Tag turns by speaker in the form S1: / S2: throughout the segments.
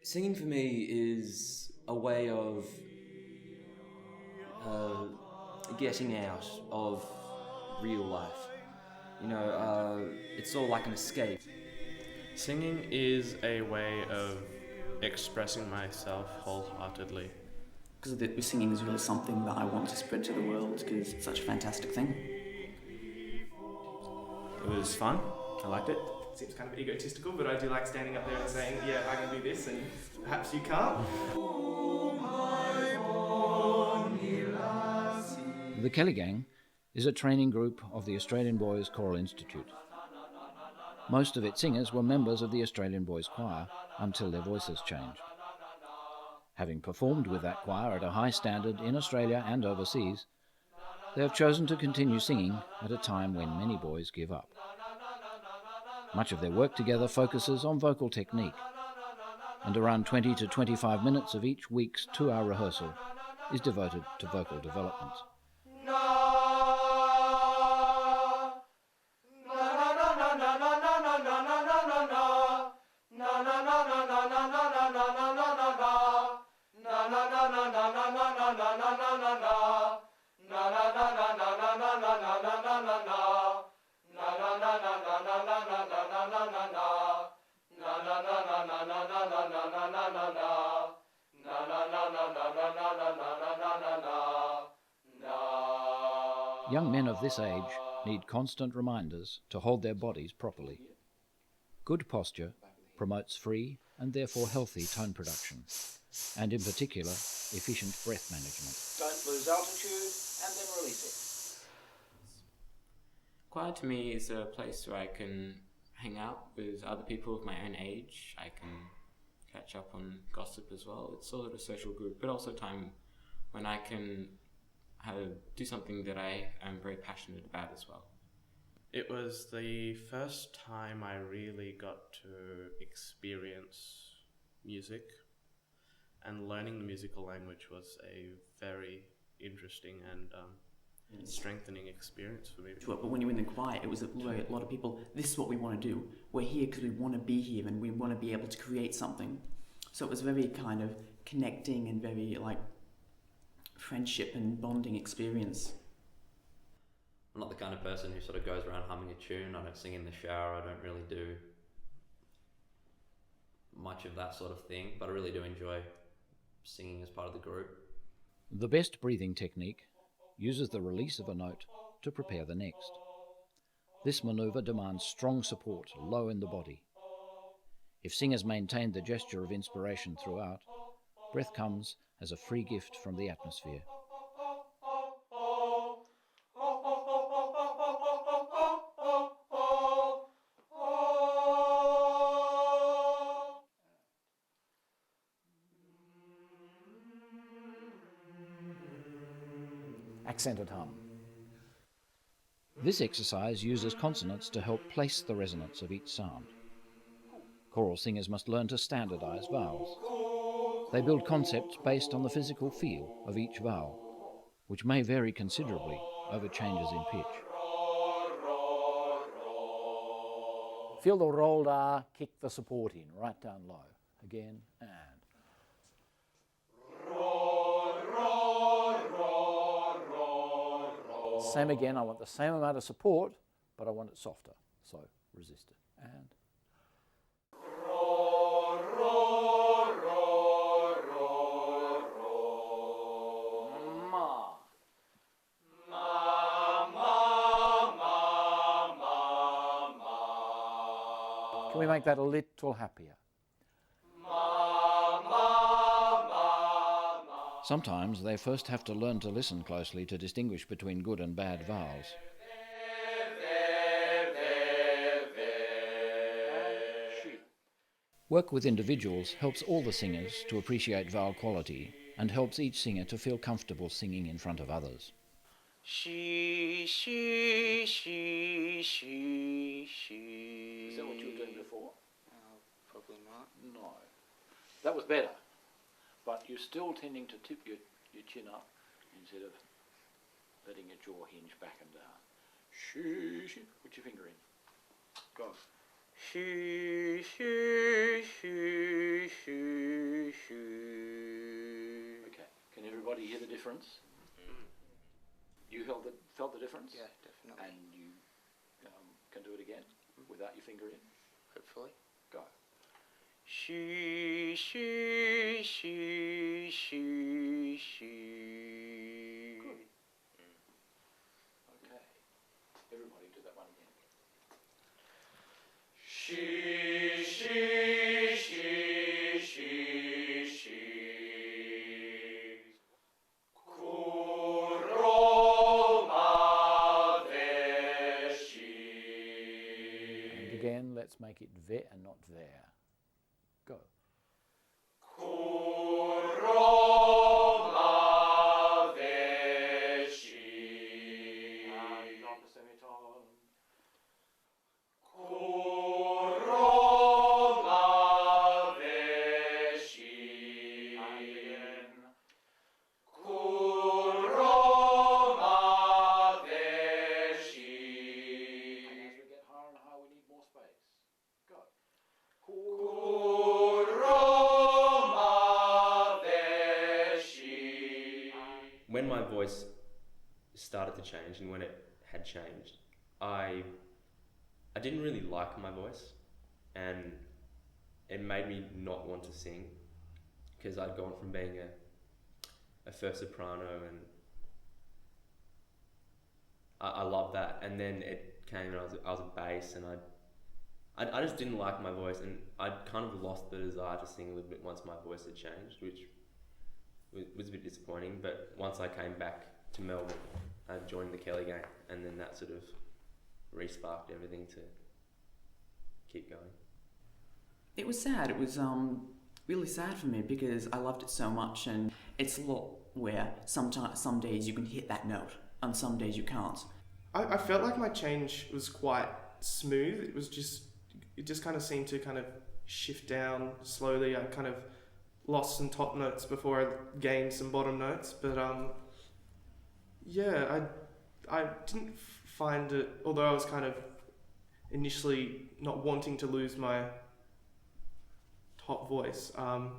S1: Singing for me is a way of getting out of real life. It's sort of like an escape.
S2: Singing is a way of expressing myself wholeheartedly.
S3: Because singing is really something that I want to spread to the world because it's such a fantastic thing.
S4: It was fun. I liked it. Seems kind of egotistical, but I do like standing up there and saying, yeah, I can do this and perhaps you can't.
S5: The Kelly Gang is a training group of the Australian Boys Choral Institute. Most of its singers were members of the Australian Boys Choir until their voices changed. Having performed with that choir at a high standard in Australia and overseas, they have chosen to continue singing at a time when many boys give up. Much of their work together focuses on vocal technique, and around 20 to 25 minutes of each week's 2-hour rehearsal is devoted to vocal development. Young men of this age need constant reminders to hold their bodies properly. Good posture promotes free and therefore healthy tone production, and in particular, efficient breath management. Don't lose altitude and then release it.
S6: Choir to me is a place where I can hang out with other people of my own age. I can catch up on gossip as well. It's sort of a social group, but also time when I can do something that I am very passionate about as well.
S2: It was the first time I really got to experience music, and learning the musical language was a very interesting and strengthening experience for me.
S3: But when you're in the choir, it was a lot of people, this is what we want to do. We're here because we want to be here and we want to be able to create something. So it was very kind of connecting and very friendship and bonding experience.
S7: I'm not the kind of person who sort of goes around humming a tune. I don't sing in the shower. I don't really do much of that sort of thing, but I really do enjoy singing as part of the group.
S5: The best breathing technique uses the release of a note to prepare the next. This manoeuvre demands strong support low in the body. If singers maintain the gesture of inspiration throughout, breath comes as a free gift from the atmosphere. Accented hum. This exercise uses consonants to help place the resonance of each sound. Choral singers must learn to standardize vowels. They build concepts based on the physical feel of each vowel, which may vary considerably over changes in pitch. Feel the rolled R, kick the support in, right down low. Again, and. Same again, I want the same amount of support, but I want it softer, so resist it. And. Can we make that a little happier? Sometimes they first have to learn to listen closely to distinguish between good and bad vowels. Work with individuals helps all the singers to appreciate vowel quality and helps each singer to feel comfortable singing in front of others.
S8: She.
S5: Is that what you were doing before?
S8: Probably not.
S5: No. That was better. But you're still tending to tip your chin up instead of letting your jaw hinge back and down. She. Put your finger in. Go.
S8: Shoo, shoo, shoo, shoo, shoo.
S5: Okay. Can everybody hear the difference? You felt the difference?
S8: Yeah, definitely.
S5: And you can do it again without your finger in?
S8: Hopefully.
S5: Go.
S8: Shoo, shoo, shoo, shoo, shoo.
S5: Okay. Everybody do that one again.
S8: Shoo, shoo, shoo, shoo, shoo.
S5: And again, let's make it ve and not there. Go. And on the semitone. And again. And as we get higher and higher, we need more space. Go.
S7: When my voice started to change and when it had changed, I didn't really like my voice, and it made me not want to sing because I'd gone from being a first soprano, and I loved that, and then it came and I was a bass, and I just didn't like my voice, and I'd kind of lost the desire to sing a little bit once my voice had changed, which was a bit disappointing. But once I came back to Melbourne, I joined the Kelly Gang, and then that sort of re-sparked everything to keep going.
S3: It was sad. It was really sad for me because I loved it so much, and it's a lot where some days you can hit that note and some days you can't.
S4: I felt like my change was quite smooth. It just kind of seemed to kind of shift down slowly. I kind of lost some top notes before I gained some bottom notes, but yeah, I didn't find it, although I was kind of initially not wanting to lose my top voice, I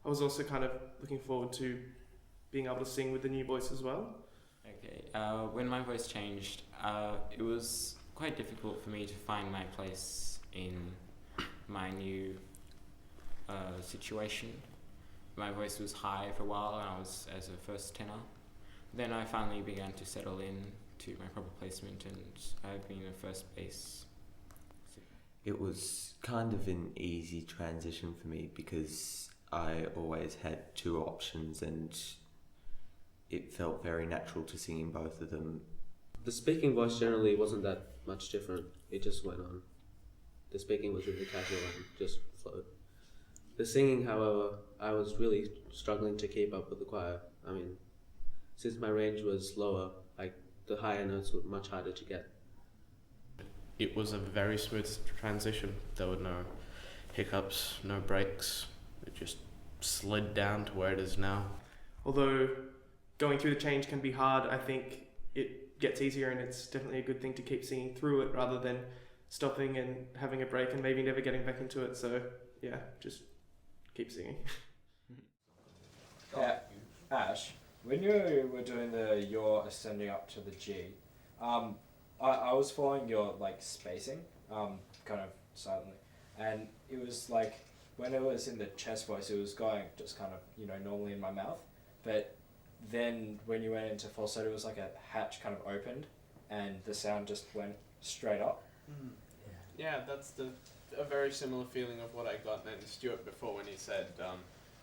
S4: was also kind of looking forward to being able to sing with the new voice as well.
S6: Okay, when my voice changed, it was quite difficult for me to find my place in my new situation. My voice was high for a while, and I was as a first tenor. Then I finally began to settle in to my proper placement, and I've been a first bass.
S9: It was kind of an easy transition for me because I always had two options, and it felt very natural to sing in both of them.
S10: The speaking voice generally wasn't that much different. It just went on. The speaking was really casual and just flowed. The singing, however, I was really struggling to keep up with the choir. I mean, since my range was lower, the higher notes were much harder to get.
S2: It was a very smooth transition. There were no hiccups, no breaks. It just slid down to where it is now.
S4: Although going through the change can be hard, I think it gets easier, and it's definitely a good thing to keep singing through it rather than stopping and having a break and maybe never getting back into it. So yeah, just keep singing.
S11: Ash, when you were doing your ascending up to the G, I was following your spacing, kind of silently, and it was like when it was in the chest voice, it was going just kind of normally in my mouth, but then when you went into falsetto, it was like a hatch kind of opened, and the sound just went straight up.
S2: Mm. Yeah, that's a very similar feeling of what I got then Stuart before when he said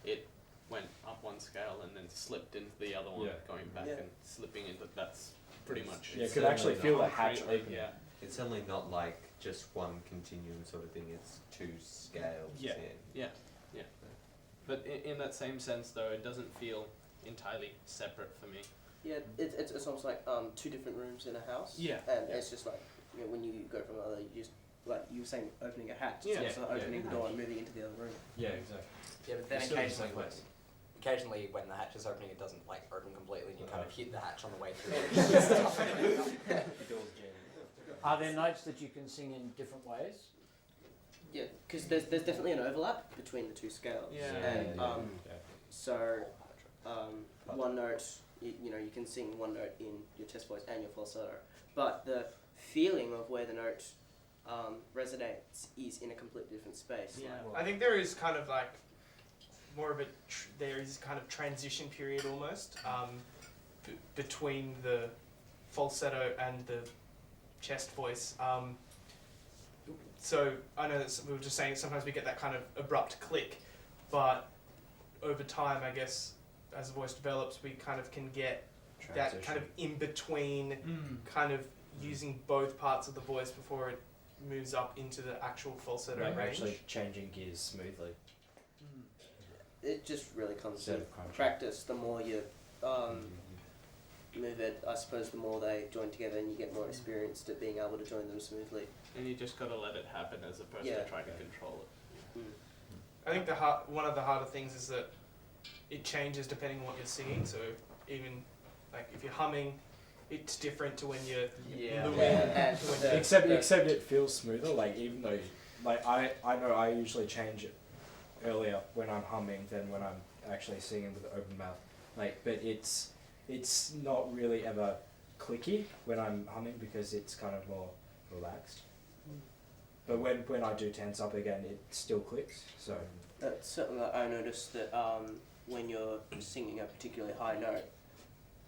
S2: it went up one scale and then slipped into the other one, going back and slipping into. That's pretty much.
S11: Yeah, you could actually feel the hatch open.
S2: Yeah.
S9: It's certainly not like just one continuum sort of thing, it's two scales.
S2: Yeah. But in that same sense, though, it doesn't feel entirely separate for me.
S12: Yeah, it's almost like two different rooms in a house.
S2: Yeah.
S12: And it's just like, when you go from another, you just, like you were saying, opening a hatch. It's like opening the door and moving into the other room.
S11: Yeah, exactly.
S13: Yeah, but then occasionally when the hatch is opening, it doesn't open completely, and you kind of hit the hatch on the way through.
S5: Are there notes that you can sing in different ways?
S12: Yeah, because there's definitely an overlap between the two scales. And so one note, you know, you can sing one note in your chest voice and your falsetto, but the feeling of where the note resonates is in a completely different space.
S4: Yeah, I think there is kind of like more of a there is kind of transition period almost between the falsetto and the chest voice. So I know that we were just saying sometimes we get that kind of abrupt click, but over time, I guess, as the voice develops, we kind of can get that kind of in between, kind of using both parts of the voice before it moves up into the actual falsetto range.
S11: Actually changing gears smoothly.
S12: It just really comes to practice. The more you move it, I suppose the more they join together and you get more experienced at being able to join them smoothly.
S2: And you just got to let it happen as opposed to trying to control it.
S4: I think one of the harder things is that it changes depending on what you're singing. So even like if you're humming, it's different to when you're
S11: except it feels smoother. Like even though like I know I usually change it earlier when I'm humming than when I'm actually singing with an open mouth. Like, but it's not really ever clicky when I'm humming because it's kind of more relaxed. But when I do tense up again, it still clicks. So
S12: that's something that I noticed that when you're singing a particularly high note,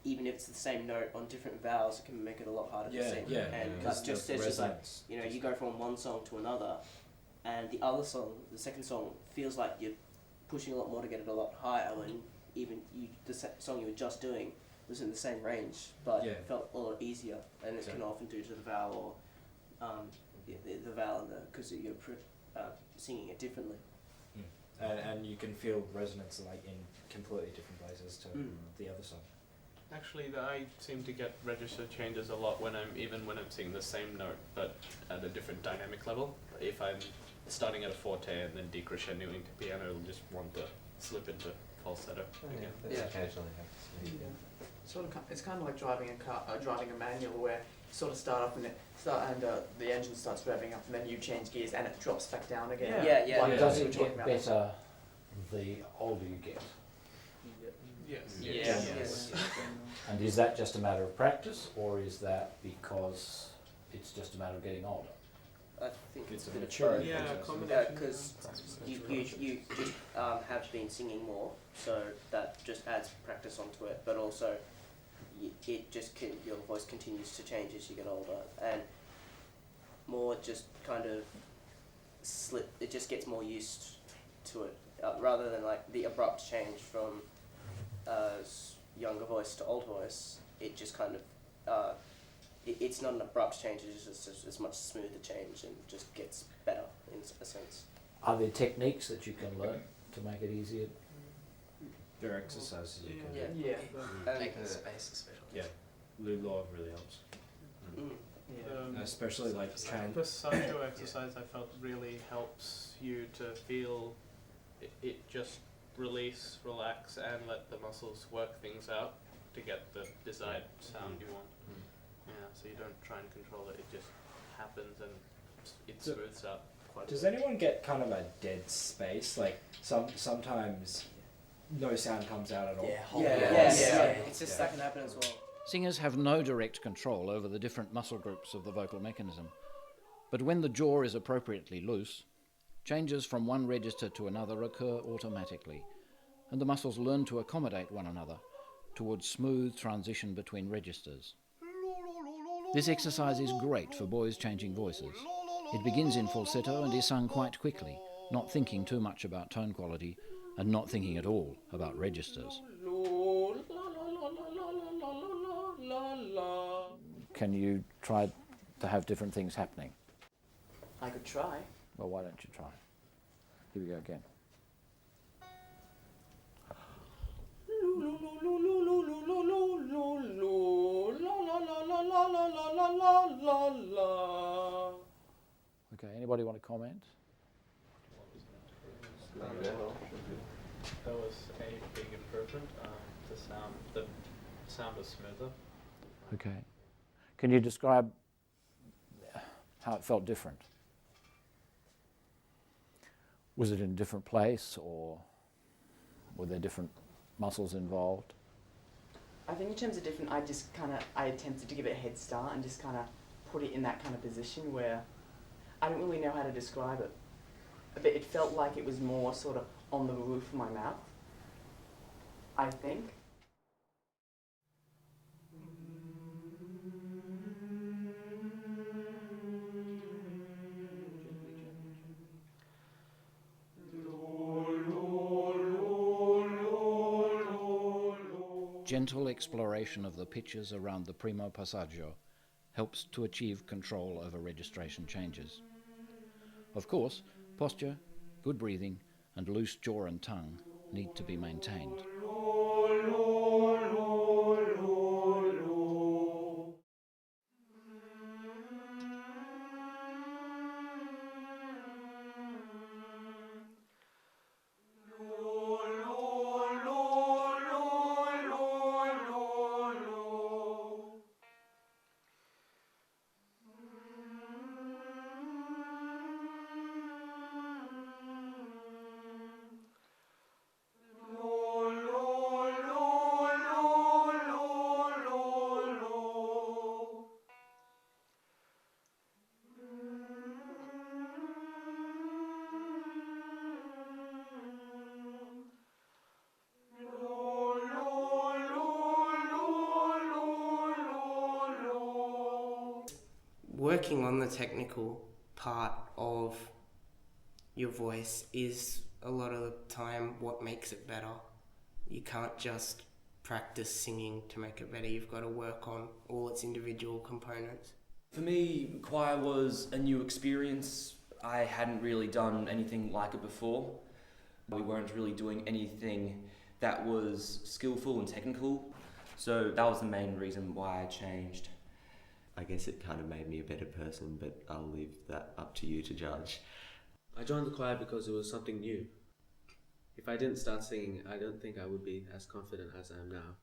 S12: even if it's the same note on different vowels, it can make it a lot harder to sing. And it's just like, you know, you go from one song to another, and the other song, the second song, feels like you're pushing a lot more to get it a lot higher when even the song you were just doing was in the same range, but it felt a lot easier, and it can often do to the vowel or the vowel and because you're singing it differently.
S11: And you can feel resonance like in completely different places to the other song.
S2: Actually, I seem to get register changes a lot when I'm singing the same note but at a different dynamic level. If I'm starting at a forte and then decrescendoing to piano, I'll just want to slip into falsetto again.
S9: Occasionally
S3: It's kind of like driving a car, driving a manual where you sort of start up and the engine starts revving up and then you change gears and it drops back down again.
S5: Does it get better the older you get?
S4: Yes.
S5: And is that just a matter of practice, or is that because it's just a matter of getting older?
S12: I think it's a bit of
S11: maturity.
S12: both. Because you just have been singing more, so that just adds practice onto it. But also, it just your voice continues to change as you get older, and more just kind of slip. It just gets more used to it, rather than like the abrupt change from younger voice to old voice. It just kind of it's not an abrupt change, it's just a much smoother change and just gets better in a sense.
S5: Are there techniques that you can learn to make it easier?
S11: There are exercises you can
S12: do.
S13: Making the space especially.
S11: Yeah, Lulaw really helps. Especially like
S2: Passaggio exercise I felt really helps you to feel it just release, relax, and let the muscles work things out to get the desired sound you want. Yeah, so you don't try and control it, it just happens and it smooths out quite
S11: Does
S2: a bit.
S11: anyone get kind of a dead space? Like sometimes no sound comes out at all.
S12: It's just that can happen as well.
S5: Singers have no direct control over the different muscle groups of the vocal mechanism. But when the jaw is appropriately loose, changes from one register to another occur automatically, and the muscles learn to accommodate one another towards smooth transition between registers. This exercise is great for boys changing voices. It begins in falsetto and is sung quite quickly, not thinking too much about tone quality and not thinking at all about registers. Can you try to have different things happening?
S3: I could try.
S5: Well, why don't you try? Here we go again. Okay, anybody want to comment?
S2: That was a big improvement. The sound was smoother.
S5: Okay. Can you describe how it felt different? Was it in a different place, or were there different muscles involved?
S3: I think in terms of different, I attempted to give it a head start and just kind of put it in that kind of position where I don't really know how to describe it. But it felt like it was more sort of on the roof of my mouth, I think.
S5: Gentle exploration of the pitches around the primo passaggio helps to achieve control over registration changes. Of course, posture, good breathing, and loose jaw and tongue need to be maintained.
S14: Working on the technical part of your voice is a lot of the time what makes it better. You can't just practice singing to make it better. You've got to work on all its individual components.
S1: For me, choir was a new experience. I hadn't really done anything like it before. We weren't really doing anything that was skillful and technical, so that was the main reason why I changed.
S9: I guess it kind of made me a better person, but I'll leave that up to you to judge.
S10: I joined the choir because it was something new. If I didn't start singing, I don't think I would be as confident as I am now.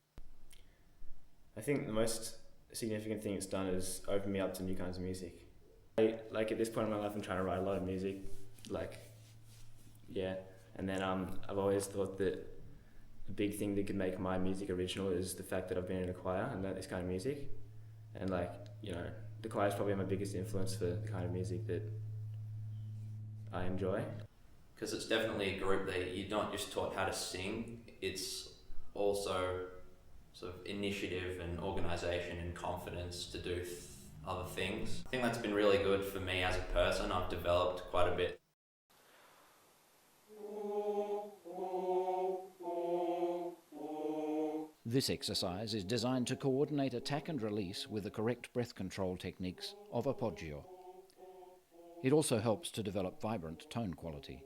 S15: I think the most significant thing it's done is open me up to new kinds of music. Like at this point in my life, I'm trying to write a lot of music, and then I've always thought that the big thing that could make my music original is the fact that I've been in a choir and learnt this kind of music. And the choir is probably my biggest influence for the kind of music that I enjoy.
S16: Because it's definitely a group that you're not just taught how to sing, it's also sort of initiative and organisation and confidence to do other things. I think that's been really good for me as a person. I've developed quite a bit.
S5: This exercise is designed to coordinate attack and release with the correct breath control techniques of Passaggio. It also helps to develop vibrant tone quality.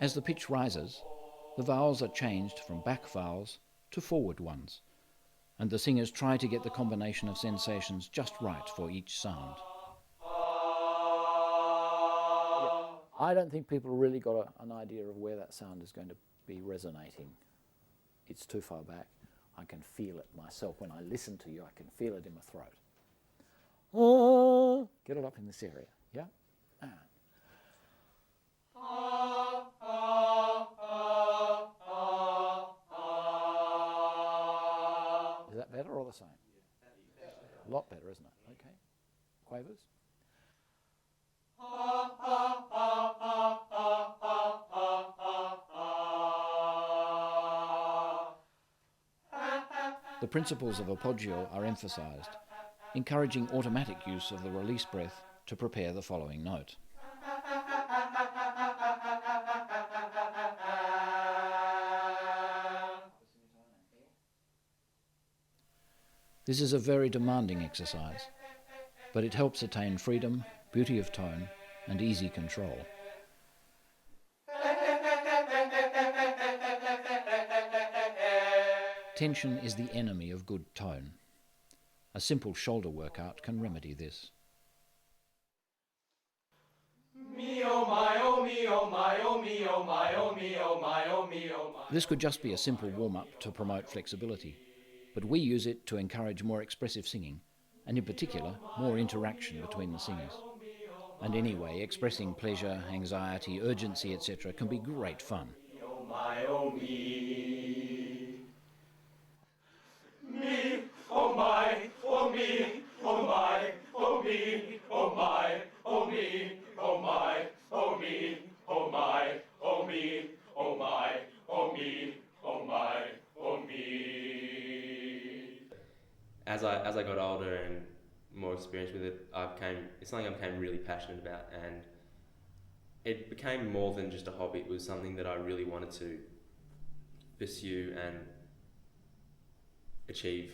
S5: As the pitch rises, the vowels are changed from back vowels to forward ones, and the singers try to get the combination of sensations just right for each sound. I don't think people really got an idea of where that sound is going to be resonating. It's too far back. I can feel it myself. When I listen to you, I can feel it in my throat. Get it up in this area, yeah? Is that better or the same? A lot better, isn't it? Okay. Quavers? The principles of Passaggio are emphasized, encouraging automatic use of the release breath to prepare the following note. This is a very demanding exercise, but it helps attain freedom, beauty of tone, and easy control. Tension is the enemy of good tone. A simple shoulder workout can remedy this.
S8: Me oh my oh me oh my oh me oh my oh me oh my oh me oh my.
S5: This could just be a simple warm-up to promote flexibility, but we use it to encourage more expressive singing, and in particular, more interaction between the singers. And anyway, expressing pleasure, anxiety, urgency, etc. can be great fun.
S8: Oh my oh me. Me oh my oh me oh my oh me oh my oh me oh my oh me oh my oh me oh my oh me oh my oh me.
S7: As I got older and more experienced with it, it's something I became really passionate about, and it became more than just a hobby. It was something that I really wanted to pursue and achieve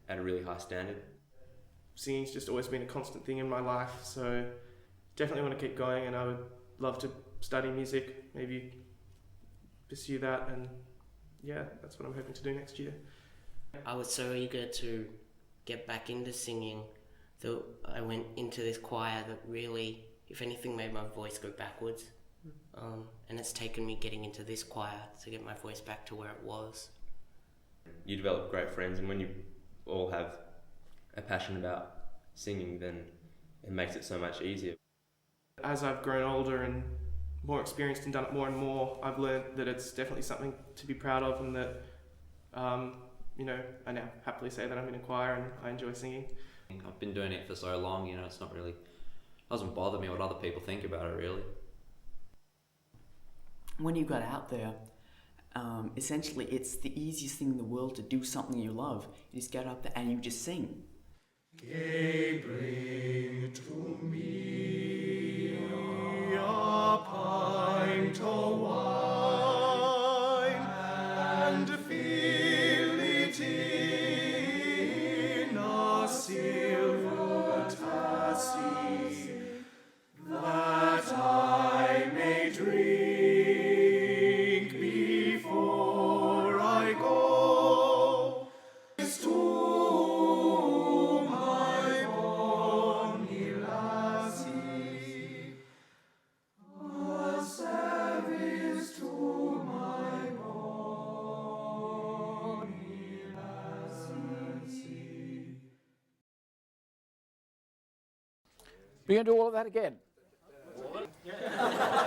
S7: at a really high standard.
S4: Singing's just always been a constant thing in my life, so definitely want to keep going, and I would love to study music, maybe pursue that, and yeah, that's what I'm hoping to do next year.
S14: I was so eager to get back into singing that I went into this choir that really, if anything, made my voice go backwards. And it's taken me getting into this choir to get my voice back to where it was.
S7: You develop great friends, and when you all have a passion about singing, then it makes it so much easier.
S4: As I've grown older and more experienced and done it more and more, I've learned that it's definitely something to be proud of, and that I now happily say that I'm in a choir and I enjoy singing.
S16: I've been doing it for so long, it's not really, doesn't bother me what other people think about it really.
S3: When you got out there, essentially it's the easiest thing in the world to do something you love. You just get up there and you just sing.
S8: Yea, bring to me a pint of wine, and fill it in a silver tassy, that I may drink before I go. To my bonny lassie, a service to my bonny lassie.
S5: Are you going to do all of that again?
S8: Yeah.